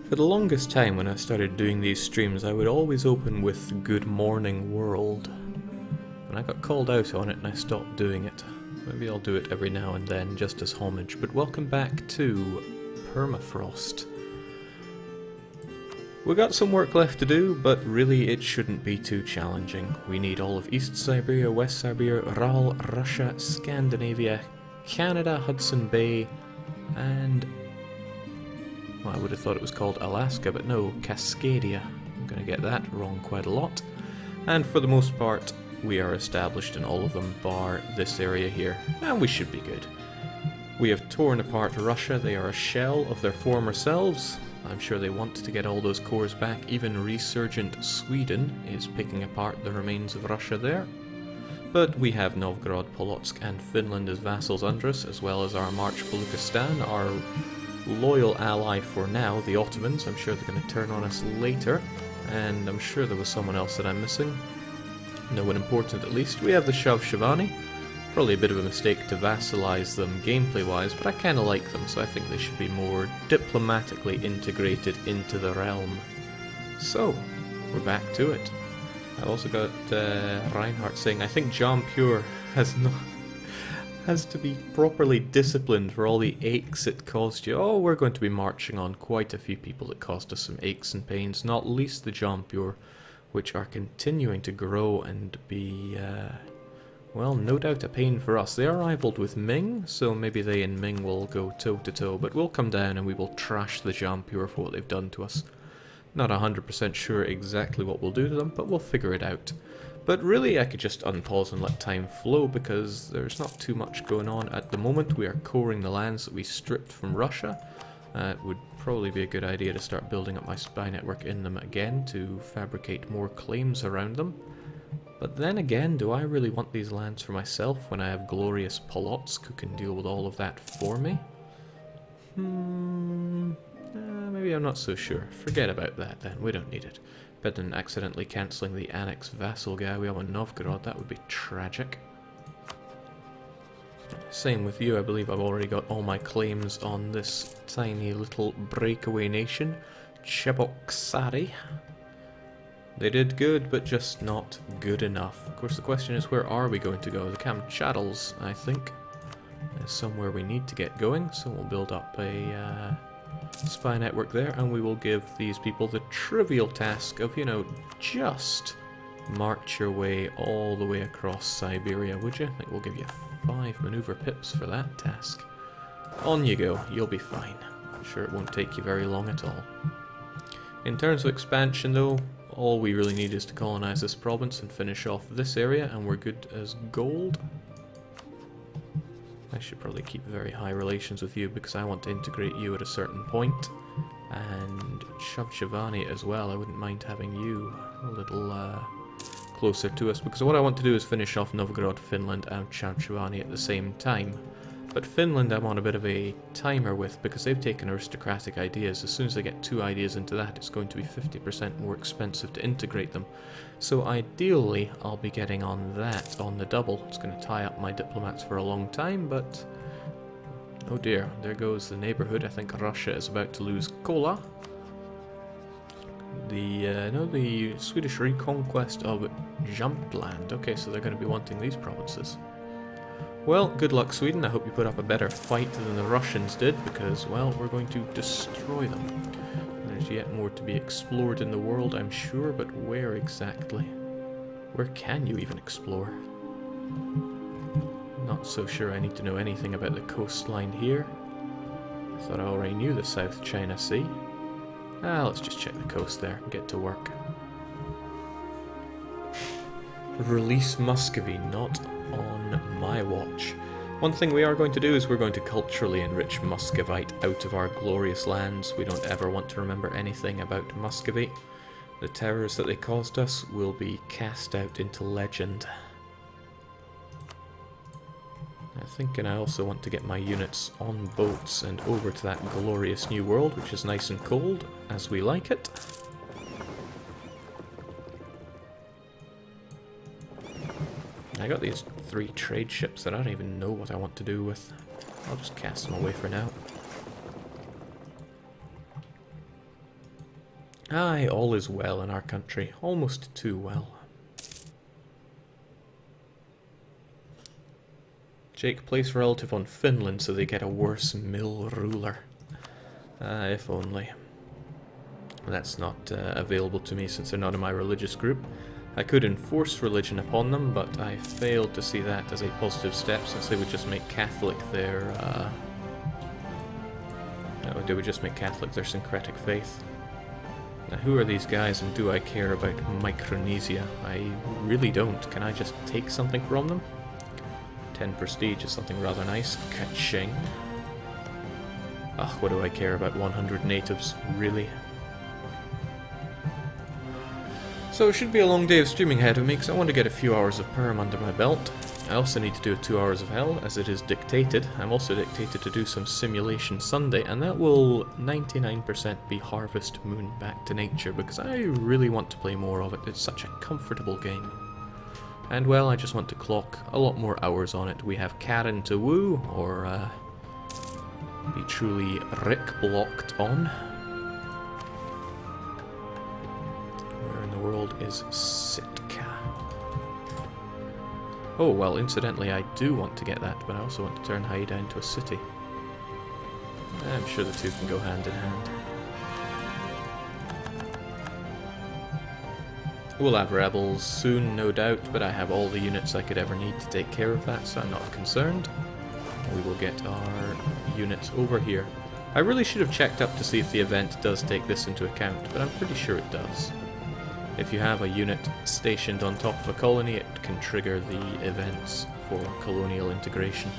For the longest time when I started doing these streams, I would always open with Good Morning World. And I got called out on it and I stopped doing it. Maybe I'll do it every now and then, just as homage. But welcome back to Permafrost. We got some work left to do, but really it shouldn't be too challenging. We need all of East Siberia, West Siberia, Ural, Russia, Scandinavia, Canada, Hudson Bay, and... well, I would have thought it was called Alaska, but no, Cascadia. I'm going to get that wrong quite a lot. And for the most part, we are established in all of them, bar this area here, and we should be good. We have torn apart Russia. They are a shell of their former selves. I'm sure they want to get all those cores back. Even resurgent Sweden is picking apart the remains of Russia there. But we have Novgorod, Polotsk and Finland as vassals under us, as well as our March Baluchistan, our loyal ally for now, the Ottomans. I'm sure they're going to turn on us later, and I'm sure there was someone else that I'm missing. No one important at least. We have the Shavshavani. Probably a bit of a mistake to vassalize them gameplay-wise, but I kind of like them, so I think they should be more diplomatically integrated into the realm. So, we're back to it. I've also got Reinhardt saying, I think John Pure has to be properly disciplined for all the aches it caused you. Oh, we're going to be marching on quite a few people that caused us some aches and pains, not least the John Pure, which are continuing to grow and be... well, no doubt a pain for us. They are rivaled with Ming, so maybe they and Ming will go toe-to-toe, but we'll come down and we will trash the Jampur for what they've done to us. Not 100% sure exactly what we'll do to them, but we'll figure it out. But really, I could just unpause and let time flow, because there's not too much going on at the moment. We are coring the lands that we stripped from Russia. It would probably be a good idea to start building up my spy network in them again to fabricate more claims around them. But then again, do I really want these lands for myself when I have glorious Polotsk who can deal with all of that for me? Maybe I'm not so sure. Forget about that then, we don't need it. Better than accidentally cancelling the Annex Vassal guy we have on Novgorod, that would be tragic. Same with you, I believe I've already got all my claims on this tiny little breakaway nation, Cheboksary. They did good, but just not good enough. Of course, the question is, where are we going to go? The Kamchatka, I think, is somewhere we need to get going, so we'll build up a spy network there, and we will give these people the trivial task of, you know, just march your way all the way across Siberia, would you? I think we'll give you 5 maneuver pips for that task. On you go, you'll be fine. I'm sure it won't take you very long at all. In terms of expansion, though, all we really need is to colonize this province and finish off this area, and we're good as gold. I should probably keep very high relations with you because I want to integrate you at a certain point. And Shavshavani as well, I wouldn't mind having you a little closer to us, because what I want to do is finish off Novgorod, Finland and Shavshavani at the same time. But Finland I'm on a bit of a timer with, because they've taken aristocratic ideas. As soon as they get 2 ideas into that, it's going to be 50% more expensive to integrate them. So ideally, I'll be getting on that on the double. It's going to tie up my diplomats for a long time, but... oh dear, there goes the neighborhood. I think Russia is about to lose Kola. The Swedish reconquest of Jämtland. Okay, so they're going to be wanting these provinces. Well, good luck Sweden. I hope you put up a better fight than the Russians did, because, well, we're going to destroy them. There's yet more to be explored in the world, I'm sure, but where exactly? Where can you even explore? Not so sure I need to know anything about the coastline here. I thought I already knew the South China Sea. Let's just check the coast there and get to work. Release Muscovy, not on my watch. One thing we are going to do is we're going to culturally enrich Muscovite out of our glorious lands. We don't ever want to remember anything about Muscovy. The terrors that they caused us will be cast out into legend. I think, and I also want to get my units on boats and over to that glorious new world, which is nice and cold, as we like it. I got these 3 trade ships that I don't even know what I want to do with. I'll just cast them away for now. Aye, all is well in our country. Almost too well. Jake, place relative on Finland so they get a worse mill ruler. If only. That's not available to me since they're not in my religious group. I could enforce religion upon them, but I failed to see that as a positive step since they would just make Catholic their... they would just make Catholic their syncretic faith. Now, who are these guys and do I care about Micronesia? I really don't. Can I just take something from them? 10 prestige is something rather nice. Ka-ching. Ugh, what do I care about 100 natives? Really? So it should be a long day of streaming ahead of me because I want to get a few hours of perm under my belt. I also need to do 2 hours of hell as it is dictated. I'm also dictated to do some simulation Sunday, and that will 99% be Harvest Moon Back to Nature because I really want to play more of it. It's such a comfortable game. And well, I just want to clock a lot more hours on it. We have Karen to woo, or be truly Rick blocked on. Where in the world is Sitka? Oh, well, incidentally, I do want to get that, but I also want to turn Haida into a city. I'm sure the two can go hand in hand. We'll have rebels soon, no doubt, but I have all the units I could ever need to take care of that, so I'm not concerned. We will get our units over here. I really should have checked up to see if the event does take this into account, but I'm pretty sure it does. If you have a unit stationed on top of a colony, it can trigger the events for colonial integration.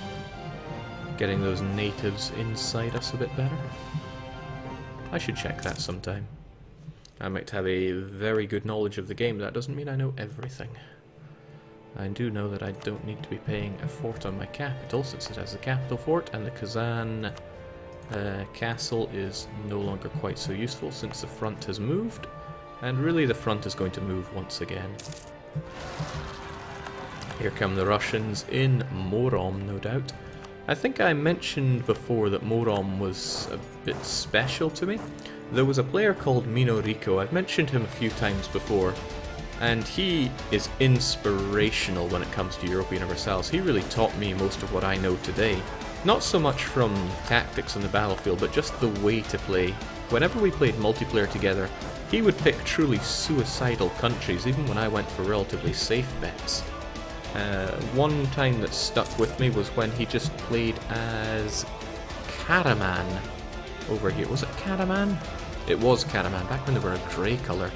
Getting those natives inside us a bit better. I should check that sometime. I might have a very good knowledge of the game, but that doesn't mean I know everything. I do know that I don't need to be paying a fort on my capital, since it has a capital fort, and the Kazan castle is no longer quite so useful since the front has moved. And really the front is going to move once again. Here come the Russians in Morom, no doubt. I think I mentioned before that Morom was a bit special to me. There was a player called Minoriko. I've mentioned him a few times before, and he is inspirational when it comes to Europa Universalis. He really taught me most of what I know today. Not so much from tactics on the battlefield, but just the way to play. Whenever we played multiplayer together, he would pick truly suicidal countries, even when I went for relatively safe bets. One time that stuck with me was when he just played as Karaman over here. Was it Karaman? It was Karaman, back when they were a grey colour.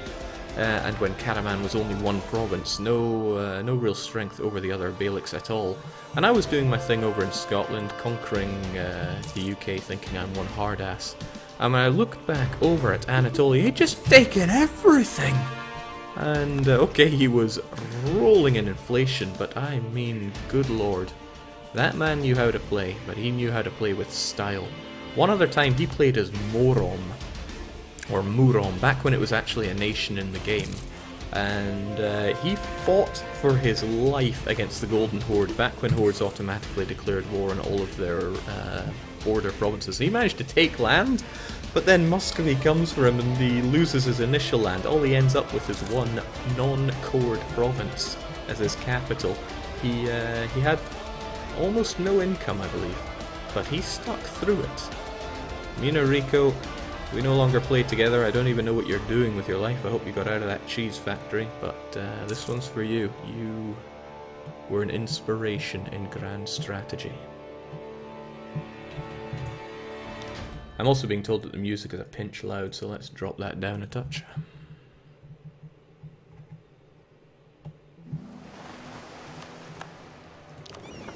And when Karaman was only one province, no real strength over the other Beyliks at all. And I was doing my thing over in Scotland, conquering the UK, thinking I'm one hard ass. And when I looked back over at Anatolia, he'd just taken everything! And, okay, he was rolling in inflation, but I mean, good lord. That man knew how to play, but he knew how to play with style. One other time he played as Morom, or Murom, back when it was actually a nation in the game. And he fought for his life against the Golden Horde, back when Hordes automatically declared war on all of their border provinces. He managed to take land, but then Muscovy comes for him and he loses his initial land. All he ends up with is one non-cored province as his capital. He had almost no income, I believe, but he stuck through it. Minoriko, we no longer play together. I don't even know what you're doing with your life. I hope you got out of that cheese factory, but this one's for you. You were an inspiration in grand strategy. I'm also being told that the music is a pinch loud, so let's drop that down a touch.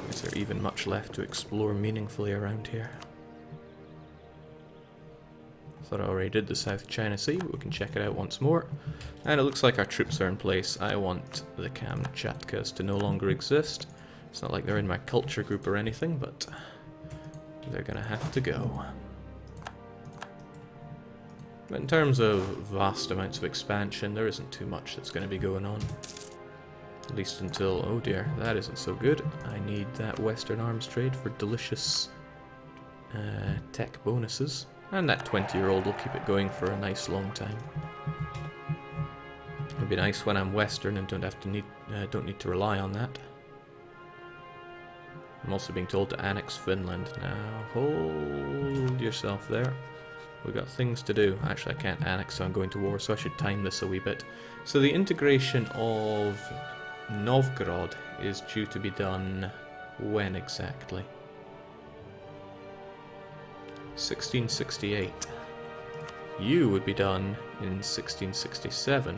Is there even much left to explore meaningfully around here? Thought I already did the South China Sea, but we can check it out once more. And it looks like our troops are in place. I want the Kamchatkas to no longer exist. It's not like they're in my culture group or anything, but they're gonna have to go. But in terms of vast amounts of expansion, there isn't too much that's going to be going on. At least until, oh dear, that isn't so good. I need that Western arms trade for delicious tech bonuses. And that 20-year-old will keep it going for a nice long time. It'll be nice when I'm Western and don't need to rely on that. I'm also being told to annex Finland. Now, hold yourself there. We've got things to do. Actually, I can't annex, so I'm going to war, so I should time this a wee bit. So the integration of Novgorod is due to be done when exactly? 1668. You would be done in 1667.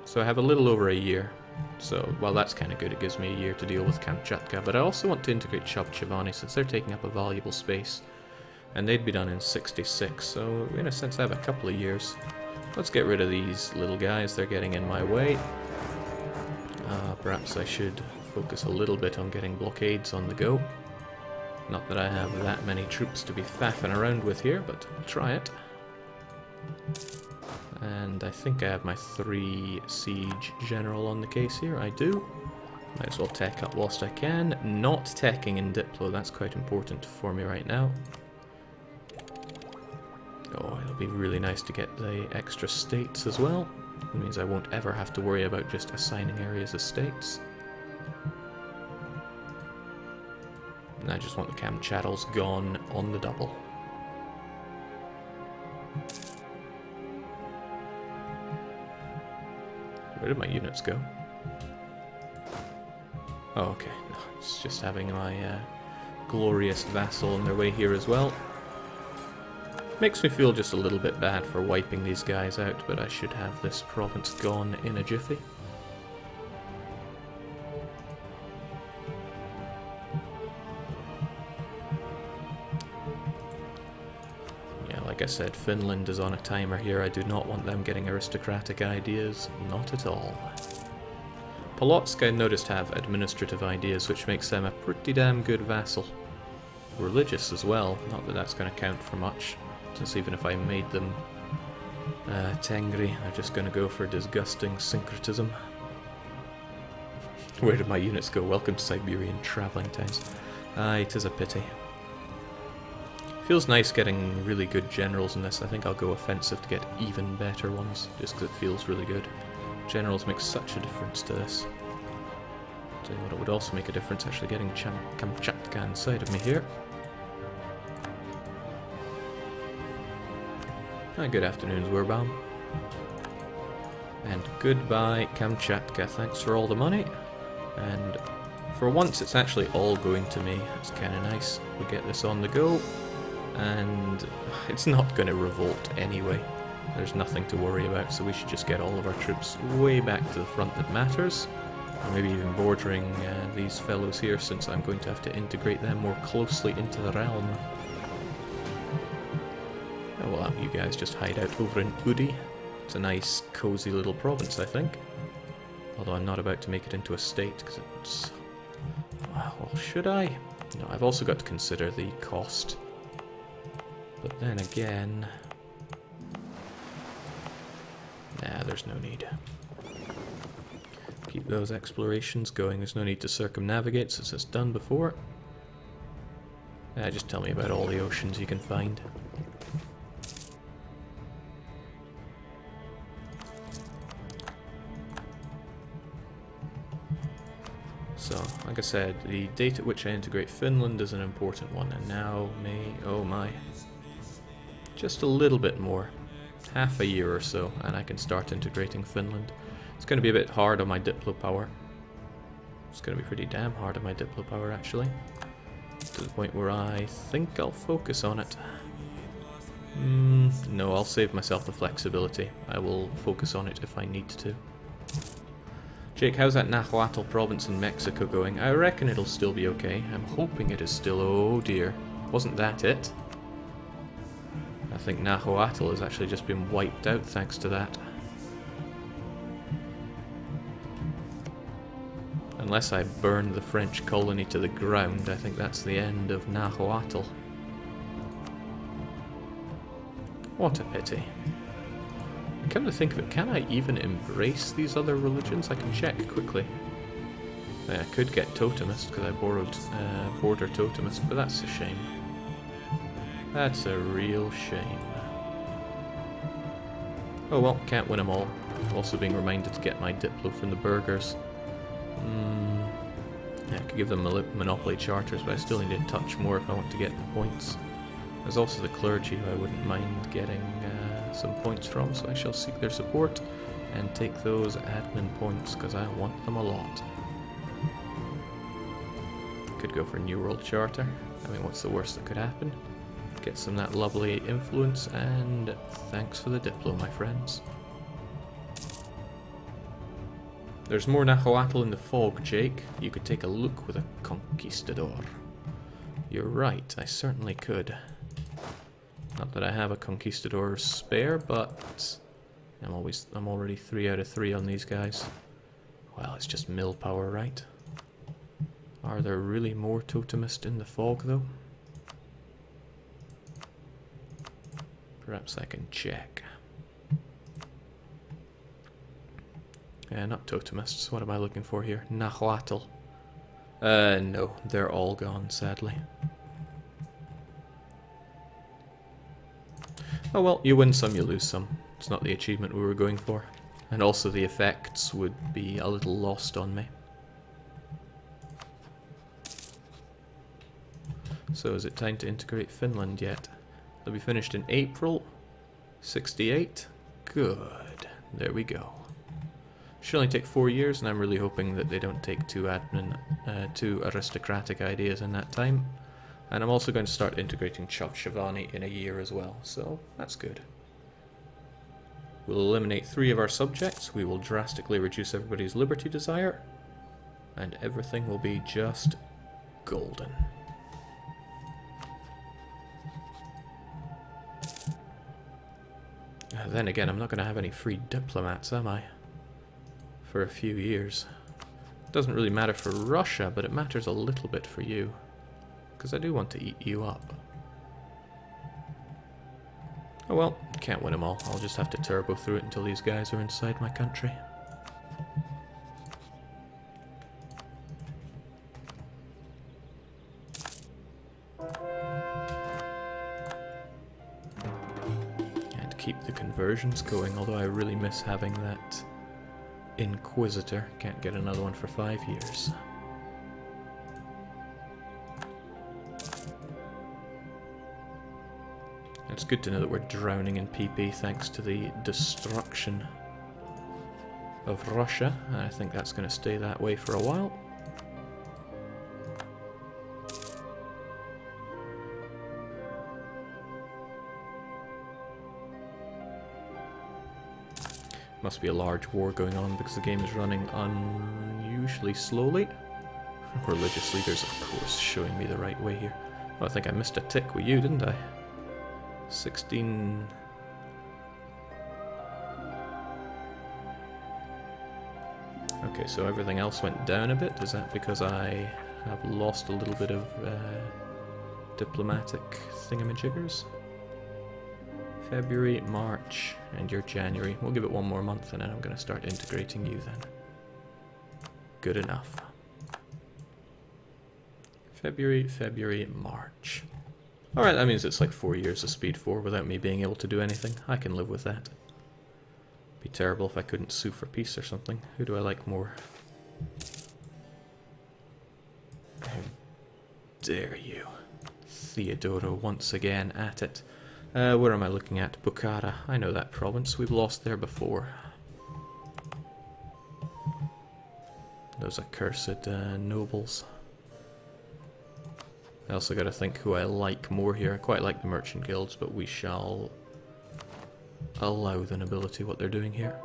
So I have a little over a year. So, well, that's kind of good. It gives me a year to deal with Kamchatka. But I also want to integrate Chubchivani since they're taking up a valuable space. And they'd be done in 66. So, in a sense, I have a couple of years. Let's get rid of these little guys. They're getting in my way. Perhaps I should focus a little bit on getting blockades on the go. Not that I have that many troops to be faffing around with here, but I'll try it. And I think I have my 3 siege general on the case here. I do. Might as well tech up whilst I can. Not teching in Diplo, that's quite important for me right now. Oh, it'll be really nice to get the extra states as well. It means I won't ever have to worry about just assigning areas as states. And I just want the Kamchattals gone on the double. Where did my units go? Oh, okay. No, it's just having my glorious vassal on their way here as well. Makes me feel just a little bit bad for wiping these guys out, but I should have this province gone in a jiffy. Yeah, like I said, Finland is on a timer here. I do not want them getting aristocratic ideas. Not at all. Polotsk, I noticed, have administrative ideas, which makes them a pretty damn good vassal. Religious as well. Not that that's going to count for much. Since even if I made them Tengri, they're just going to go for disgusting syncretism. Where did my units go? Welcome to Siberian travelling times. Aye, 'tis a pity. Feels nice getting really good generals in this. I think I'll go offensive to get even better ones, just because it feels really good. Generals make such a difference to this. Tell you what, it would also make a difference actually getting Kamchatka inside of me here. Good afternoon, Zwerbaum. And goodbye, Kamchatka. Thanks for all the money. And for once, it's actually all going to me. It's kind of nice. We get this on the go. And it's not going to revolt anyway. There's nothing to worry about, so we should just get all of our troops way back to the front that matters. Or maybe even bordering these fellows here, since I'm going to have to integrate them more closely into the realm. Well, you guys just hide out over in Udi. It's a nice, cozy little province, I think. Although I'm not about to make it into a state, because it's... Well, should I? No, I've also got to consider the cost. But then again... Nah, there's no need. Keep those explorations going. There's no need to circumnavigate, since it's done before. Just tell me about all the oceans you can find. So, like I said, the date at which I integrate Finland is an important one, and now oh my, just a little bit more, half a year or so, and I can start integrating Finland. It's going to be a bit hard on my Diplo power. It's going to be pretty damn hard on my Diplo power, actually, to the point where I think I'll focus on it. No, I'll save myself the flexibility. I will focus on it if I need to. Jake, how's that Nahuatl province in Mexico going? I reckon it'll still be okay. I'm hoping it is still... Oh dear. Wasn't that it? I think Nahuatl has actually just been wiped out thanks to that. Unless I burn the French colony to the ground, I think that's the end of Nahuatl. What a pity. Come to think of it, can I even embrace these other religions? I can check quickly. I could get Totemist, because I borrowed Border Totemist, but that's a shame. That's a real shame. Oh well, can't win them all. Also being reminded to get my Diplo from the burghers. I could give them Monopoly charters, but I still need a touch more if I want to get the points. There's also the clergy who I wouldn't mind getting some points from, so I shall seek their support and take those admin points because I want them a lot. Could go for New World Charter. I mean, what's the worst that could happen? Get some of that lovely influence, and thanks for the Diplo, my friends. There's more Nahuatl in the fog, Jake. You could take a look with a conquistador. You're right, I certainly could. Not that I have a conquistador spare, but I'm already 3 out of 3 on these guys. Well, it's just mill power, right? Are there really more totemists in the fog, though? Perhaps I can check. Not totemists. What am I looking for here? Nahuatl. No, they're all gone, sadly. Oh well, you win some, you lose some. It's not the achievement we were going for. And also the effects would be a little lost on me. So is it time to integrate Finland yet? They'll be finished in April. 68. Good. There we go. Should only take 4 years, and I'm really hoping that they don't take two aristocratic ideas in that time. And I'm also going to start integrating Chavchavani in a year as well, so that's good. We'll eliminate 3 of our subjects, we will drastically reduce everybody's liberty desire, and everything will be just golden. Then again, I'm not going to have any free diplomats, am I? For a few years. It doesn't really matter for Russia, but it matters a little bit for you. Because I do want to eat you up. Oh well, can't win them all. I'll just have to turbo through it until these guys are inside my country. And keep the conversions going, although I really miss having that Inquisitor. Can't get another one for 5 years. It's good to know that we're drowning in PP thanks to the destruction of Russia, and I think that's going to stay that way for a while. Must be a large war going on because the game is running unusually slowly. Religious leaders, of course, showing me the right way here. Oh, I think I missed a tick with you, didn't I? 16... Okay, so everything else went down a bit. Is that because I have lost a little bit of diplomatic thingamajiggers? February, March, and you're January. We'll give it 1 more month and then I'm going to start integrating you then. Good enough. February, March. Alright, that means it's like 4 years of Speed 4 without me being able to do anything. I can live with that. Be terrible if I couldn't sue for peace or something. Who do I like more? How dare you. Theodoro once again at it. Where am I looking at? Bukhara. I know that province. We've lost there before. Those accursed nobles. I also got to think who I like more here. I quite like the merchant guilds, but we shall allow the nobility what they're doing here.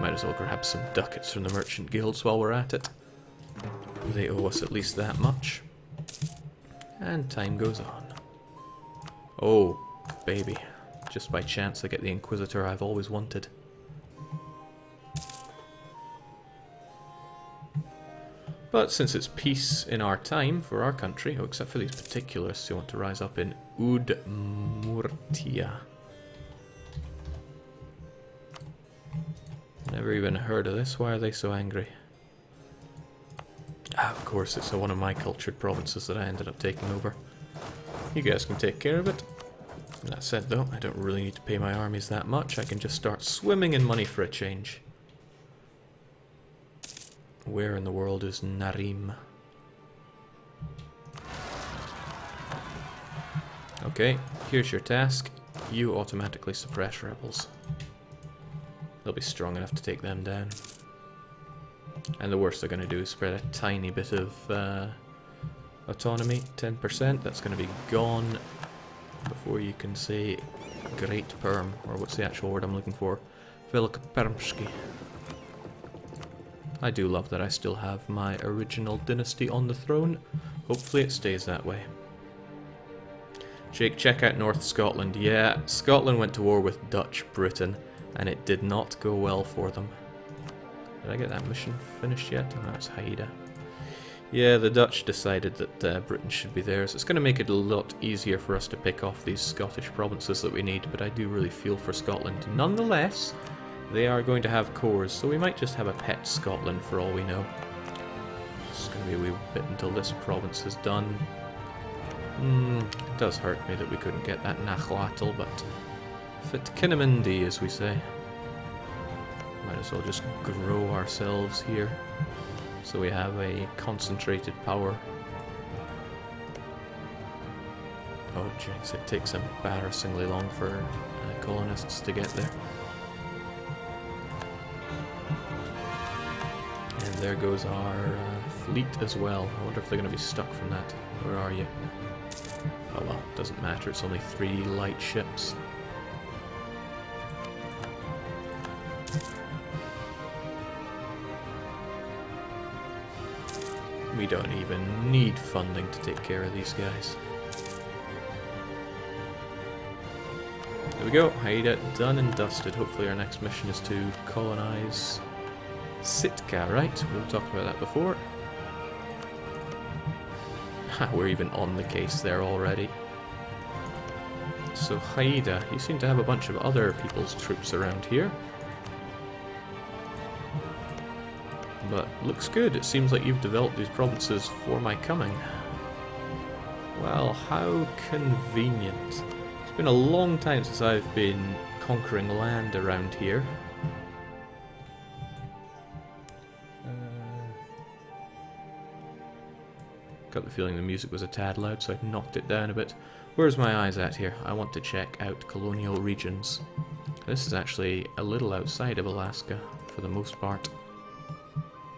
Might as well grab some ducats from the merchant guilds while we're at it. They owe us at least that much. And time goes on. Oh, baby. Just by chance I get the Inquisitor I've always wanted. But since it's peace in our time for our country, oh, except for these particularists who want to rise up in Udmurtia. Never even heard of this. Why are they so angry? Ah, of course, it's one of my cultured provinces that I ended up taking over. You guys can take care of it. That said though, I don't really need to pay my armies that much. I can just start swimming in money for a change. Where in the world is Narim? Okay, here's your task. You automatically suppress rebels. They'll be strong enough to take them down. And the worst they're going to do is spread a tiny bit of autonomy, 10%. That's going to be gone before you can say Great Perm, or what's the actual word I'm looking for? Velika Permski. I do love that I still have my original dynasty on the throne. Hopefully it stays that way. Jake, check out North Scotland. Yeah, Scotland went to war with Dutch Britain, and it did not go well for them. Did I get that mission finished yet? Oh, that's Haida. Yeah, the Dutch decided that Britain should be theirs. It's going to make it a lot easier for us to pick off these Scottish provinces that we need, but I do really feel for Scotland. Nonetheless, they are going to have cores, so we might just have a pet Scotland for all we know. It's going to be a wee bit until this province is done. It does hurt me that we couldn't get that Nahuatl, but fit Kinnamindi, as we say. Might as well just grow ourselves here, so we have a concentrated power. Oh jinx, it takes embarrassingly long for colonists to get there. And there goes our fleet as well. I wonder if they're going to be stuck from that. Where are you? Oh well, doesn't matter, it's only 3 light ships. We don't even need funding to take care of these guys. There we go, Haida done and dusted. Hopefully our next mission is to colonize Sitka, right? We've talked about that before. We're even on the case there already. So Haida, you seem to have a bunch of other people's troops around here. But looks good. It seems like you've developed these provinces for my coming. Well, how convenient. It's been a long time since I've been conquering land around here. Got the feeling the music was a tad loud, so I knocked it down a bit. Where's my eyes at here? I want to check out colonial regions. This is actually a little outside of Alaska, for the most part.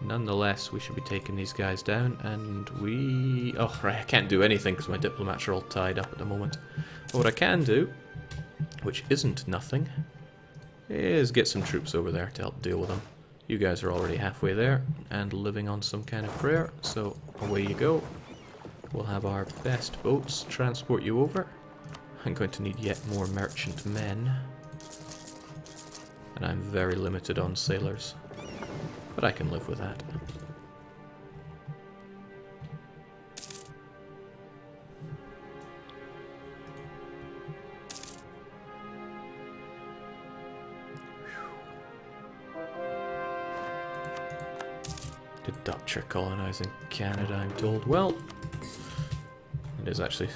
Nonetheless, we should be taking these guys down, and we... Oh, right, I can't do anything because my diplomats are all tied up at the moment. But what I can do, which isn't nothing, is get some troops over there to help deal with them. You guys are already halfway there, and living on some kind of prayer, so away you go. We'll have our best boats transport you over. I'm going to need yet more merchant men. And I'm very limited on sailors. But I can live with that. The Dutch are colonizing Canada, I'm told. Well, it is actually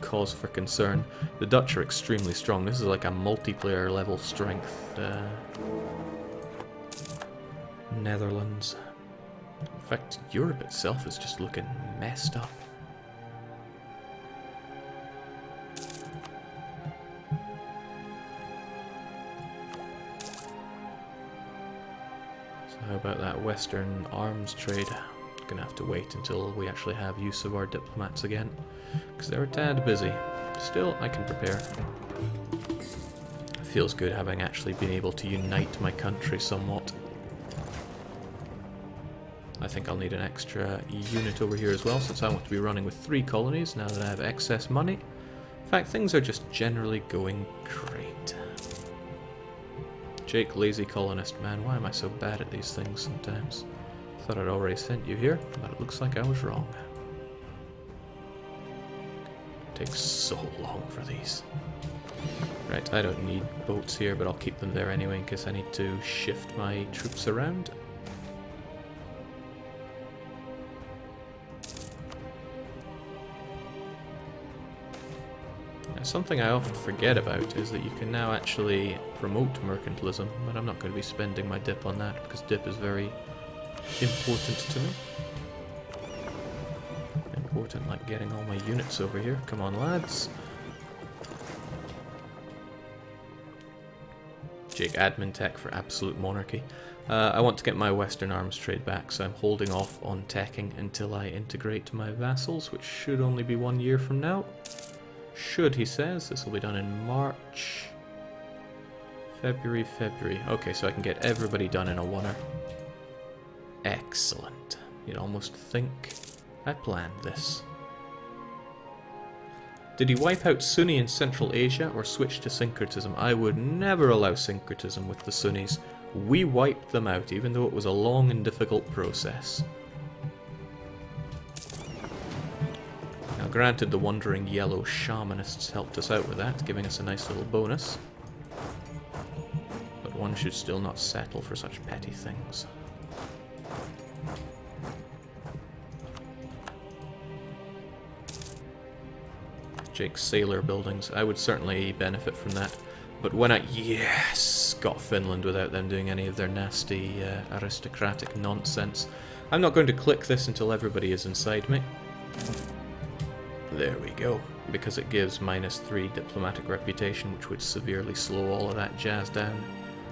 cause for concern. The Dutch are extremely strong. This is like a multiplayer level strength. Netherlands. In fact, Europe itself is just looking messed up. So how about that Western arms trade? Gonna have to wait until we actually have use of our diplomats again, because they're a tad busy. Still, I can prepare. It feels good having actually been able to unite my country somewhat. I think I'll need an extra unit over here as well, since I want to be running with 3 colonies now that I have excess money. In fact, things are just generally going great. Jake, lazy colonist, man, why am I so bad at these things sometimes? Thought I'd already sent you here, but it looks like I was wrong. It takes so long for these. Right, I don't need boats here, but I'll keep them there anyway in case I need to shift my troops around. Something I often forget about is that you can now actually promote mercantilism, but I'm not going to be spending my dip on that because dip is very important to me. Important like getting all my units over here. Come on, lads. Jake, admin tech for absolute monarchy. I want to get my Western arms trade back, so I'm holding off on teching until I integrate my vassals, which should only be 1 year from now. Should, he says. This will be done in March. February. Okay, so I can get everybody done in a oneer. Excellent. You'd almost think I planned this. Did he wipe out Sunni in Central Asia or switch to syncretism? I would never allow syncretism with the Sunnis. We wiped them out, even though it was a long and difficult process. Now granted, the wandering yellow shamanists helped us out with that, giving us a nice little bonus. But one should still not settle for such petty things. Jake's sailor buildings. I would certainly benefit from that. But when I... Yes! Got Finland without them doing any of their nasty aristocratic nonsense. I'm not going to click this until everybody is inside me. There we go. Because it gives -3 diplomatic reputation, which would severely slow all of that jazz down.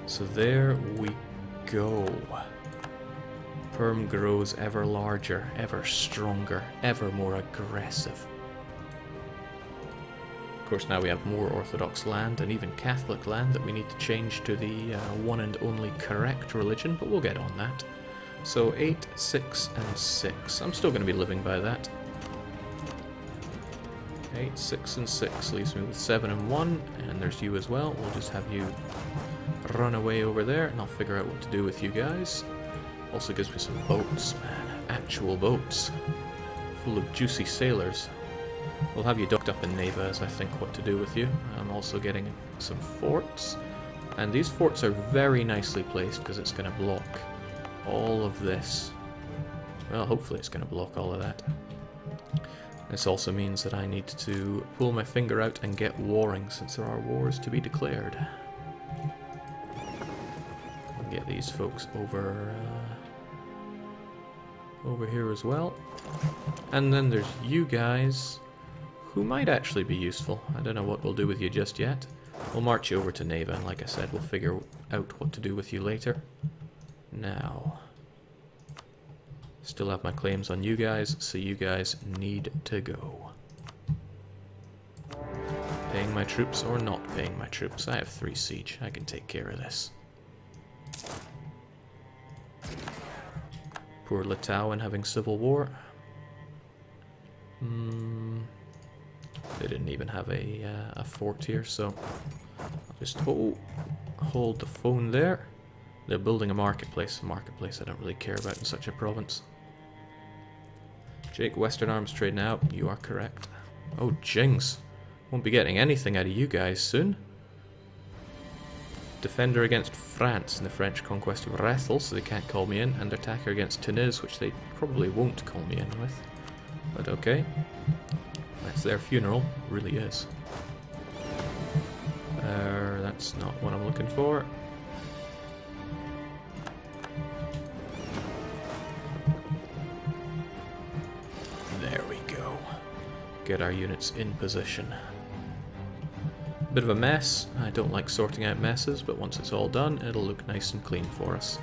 So there we go. Perm grows ever larger, ever stronger, ever more aggressive. Of course, now we have more Orthodox land and even Catholic land that we need to change to the one and only correct religion, but we'll get on that. So 8, 6, and 6. I'm still going to be living by that. 8, 6, and 6 leaves me with 7 and 1, and there's you as well. We'll just have you run away over there, and I'll figure out what to do with you guys. Also gives me some boats, man. Actual boats. Full of juicy sailors. We'll have you docked up in Neva as I think what to do with you. I'm also getting some forts. And these forts are very nicely placed because it's going to block all of this. Well, hopefully it's going to block all of that. This also means that I need to pull my finger out and get warring since there are wars to be declared. I'll get these folks over here as well. And then there's you guys, who might actually be useful. I don't know what we'll do with you just yet. We'll march you over to Neva, and like I said, we'll figure out what to do with you later. Now, still have my claims on you guys, so you guys need to go. Paying my troops or not paying my troops. I have 3 siege. I can take care of this. Poor Litauen having civil war. They didn't even have a fort here, so I'll just hold the phone there. They're building a marketplace. A marketplace I don't really care about in such a province. Jake, Western arms trade now. You are correct. Oh, jings. Won't be getting anything out of you guys soon. Defender against France in the French conquest of Vassal, so they can't call me in, and attacker against Tunis, which they probably won't call me in with. But okay. That's their funeral, really is. That's not what I'm looking for. There we go. Get our units in position. Bit of a mess. I don't like sorting out messes, but once it's all done, it'll look nice and clean for us.